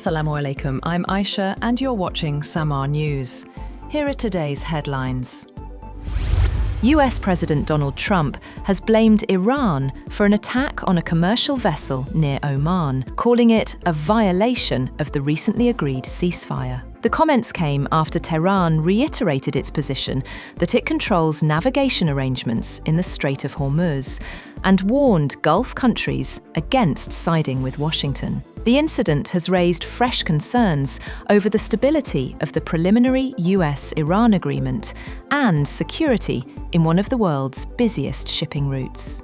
Assalamu alaikum, I'm Aisha and you're watching Samaa News. Here are today's headlines. US President Donald Trump has blamed Iran for an attack on a commercial vessel near Oman, calling it a violation of the recently agreed ceasefire. The comments came after Tehran reiterated its position that it controls navigation arrangements in the Strait of Hormuz and warned Gulf countries against siding with Washington. The incident has raised fresh concerns over the stability of the preliminary US-Iran agreement and security in one of the world's busiest shipping routes.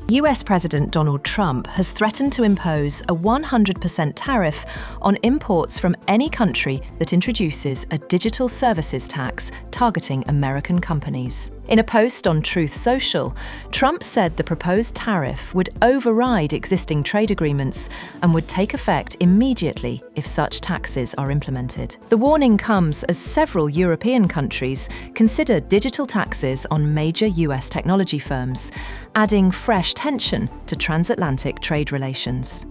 US President Donald Trump has threatened to impose a 100% tariff on imports from any country that introduces a digital services tax targeting American companies. In a post on Truth Social, Trump said the proposed tariff would override existing trade agreements and would take effect immediately if such taxes are implemented. The warning comes as several European countries consider digital taxes on major US technology firms, adding fresh tension to transatlantic trade relations.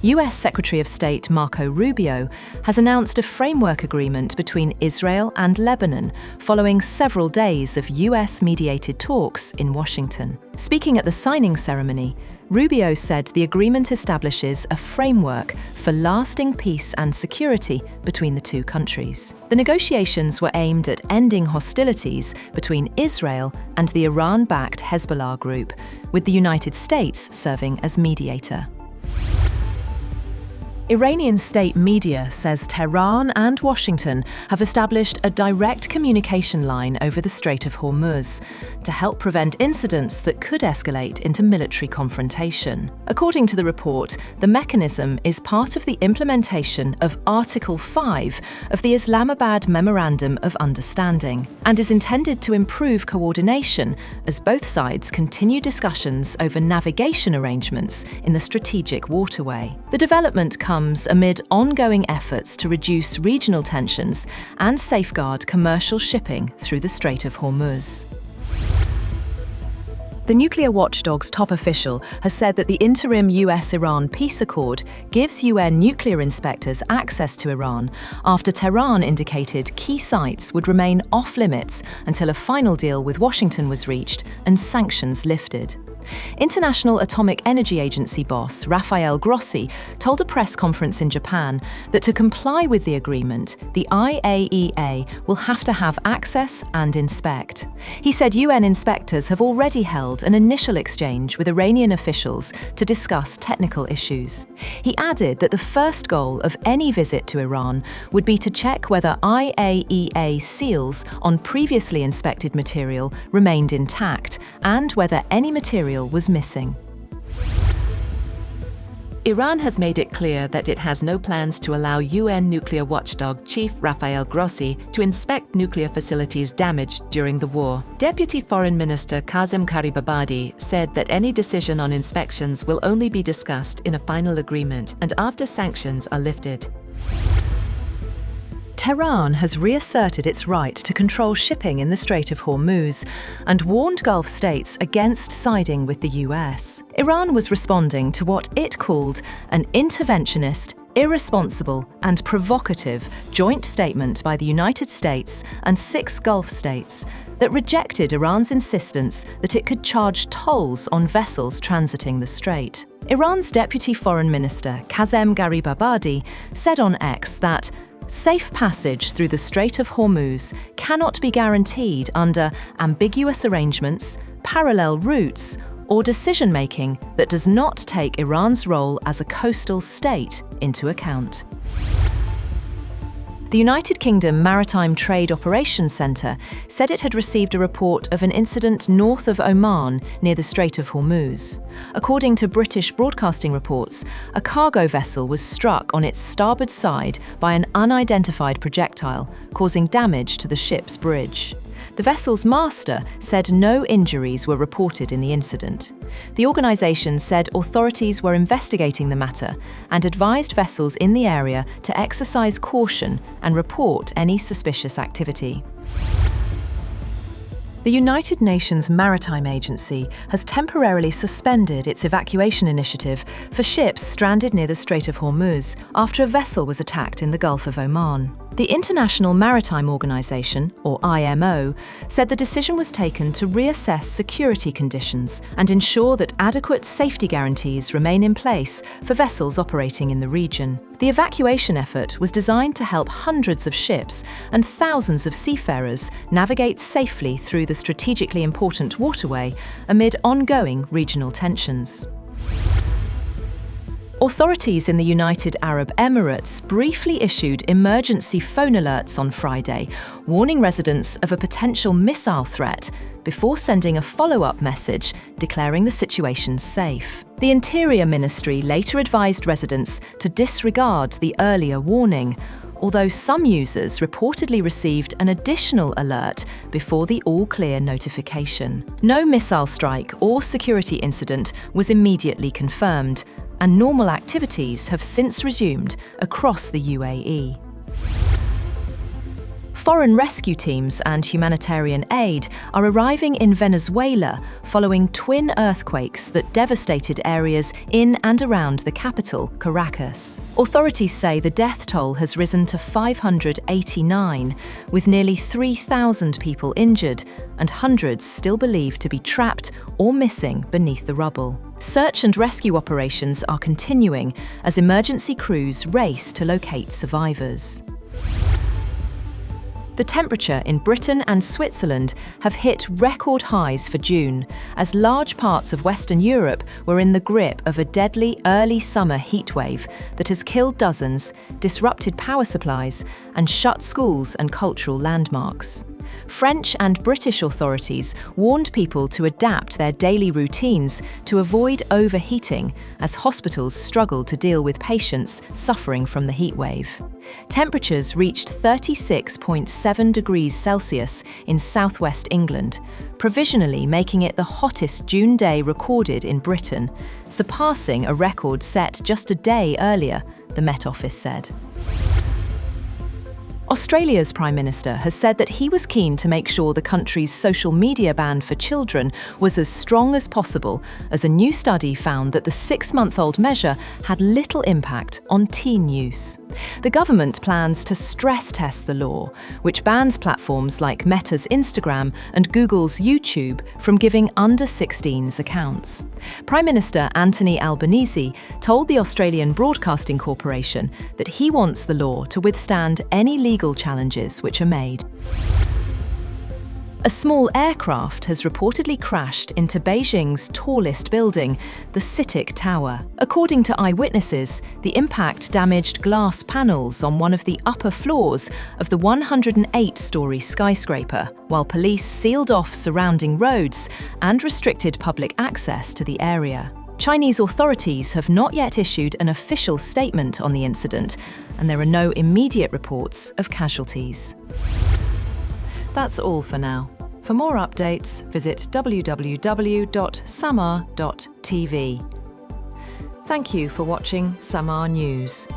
US Secretary of State Marco Rubio has announced a framework agreement between Israel and Lebanon following several days of US-mediated talks in Washington. Speaking at the signing ceremony, Rubio said the agreement establishes a framework for lasting peace and security between the two countries. The negotiations were aimed at ending hostilities between Israel and the Iran-backed Hezbollah group, with the United States serving as mediator. Iranian state media says Tehran and Washington have established a direct communication line over the Strait of Hormuz to help prevent incidents that could escalate into military confrontation. According to the report, the mechanism is part of the implementation of Article 5 of the Islamabad Memorandum of Understanding and is intended to improve coordination as both sides continue discussions over navigation arrangements in the strategic waterway. The development comes amid ongoing efforts to reduce regional tensions and safeguard commercial shipping through the Strait of Hormuz. The nuclear watchdog's top official has said that the interim US-Iran peace accord gives UN nuclear inspectors access to Iran after Tehran indicated key sites would remain off-limits until a final deal with Washington was reached and sanctions lifted. International Atomic Energy Agency boss Rafael Grossi told a press conference in Japan that to comply with the agreement, the IAEA will have to have access and inspect. He said UN inspectors have already held an initial exchange with Iranian officials to discuss technical issues. He added that the first goal of any visit to Iran would be to check whether IAEA seals on previously inspected material remained intact and whether any material was missing. Iran has made it clear that it has no plans to allow UN nuclear watchdog Chief Rafael Grossi to inspect nuclear facilities damaged during the war. Deputy Foreign Minister Kazem Garibabadi said that any decision on inspections will only be discussed in a final agreement and after sanctions are lifted. Tehran has reasserted its right to control shipping in the Strait of Hormuz and warned Gulf states against siding with the US. Iran was responding to what it called an interventionist, irresponsible and provocative joint statement by the United States and 6 Gulf states that rejected Iran's insistence that it could charge tolls on vessels transiting the strait. Iran's Deputy Foreign Minister Kazem Garibabadi said on X that safe passage through the Strait of Hormuz cannot be guaranteed under ambiguous arrangements, parallel routes, or decision-making that does not take Iran's role as a coastal state into account. The United Kingdom Maritime Trade Operations Centre said it had received a report of an incident north of Oman near the Strait of Hormuz. According to British broadcasting reports, a cargo vessel was struck on its starboard side by an unidentified projectile, causing damage to the ship's bridge. The vessel's master said no injuries were reported in the incident. The organisation said authorities were investigating the matter and advised vessels in the area to exercise caution and report any suspicious activity. The United Nations Maritime Agency has temporarily suspended its evacuation initiative for ships stranded near the Strait of Hormuz after a vessel was attacked in the Gulf of Oman. The International Maritime Organization, or IMO, said the decision was taken to reassess security conditions and ensure that adequate safety guarantees remain in place for vessels operating in the region. The evacuation effort was designed to help hundreds of ships and thousands of seafarers navigate safely through the strategically important waterway amid ongoing regional tensions. Authorities in the United Arab Emirates briefly issued emergency phone alerts on Friday, warning residents of a potential missile threat before sending a follow-up message declaring the situation safe. The Interior Ministry later advised residents to disregard the earlier warning, although some users reportedly received an additional alert before the all-clear notification. No missile strike or security incident was immediately confirmed, and normal activities have since resumed across the UAE. Foreign rescue teams and humanitarian aid are arriving in Venezuela following twin earthquakes that devastated areas in and around the capital, Caracas. Authorities say the death toll has risen to 589, with nearly 3,000 people injured and hundreds still believed to be trapped or missing beneath the rubble. Search and rescue operations are continuing as emergency crews race to locate survivors. The temperature in Britain and Switzerland have hit record highs for June, as large parts of Western Europe were in the grip of a deadly early summer heatwave that has killed dozens, disrupted power supplies, and shut schools and cultural landmarks. French and British authorities warned people to adapt their daily routines to avoid overheating as hospitals struggled to deal with patients suffering from the heatwave. Temperatures reached 36.7 degrees Celsius in southwest England, provisionally making it the hottest June day recorded in Britain, surpassing a record set just a day earlier, the Met Office said. Australia's Prime Minister has said that he was keen to make sure the country's social media ban for children was as strong as possible, as a new study found that the 6-month-old measure had little impact on teen use. The government plans to stress test the law, which bans platforms like Meta's Instagram and Google's YouTube from giving under-16s accounts. Prime Minister Anthony Albanese told the Australian Broadcasting Corporation that he wants the law to withstand any legal challenges which are made. A small aircraft has reportedly crashed into Beijing's tallest building, the CITIC Tower. According to eyewitnesses, the impact damaged glass panels on one of the upper floors of the 108-story skyscraper, while police sealed off surrounding roads and restricted public access to the area. Chinese authorities have not yet issued an official statement on the incident, and there are no immediate reports of casualties. That's all for now. For more updates, visit www.samaa.tv. Thank you for watching Samaa News.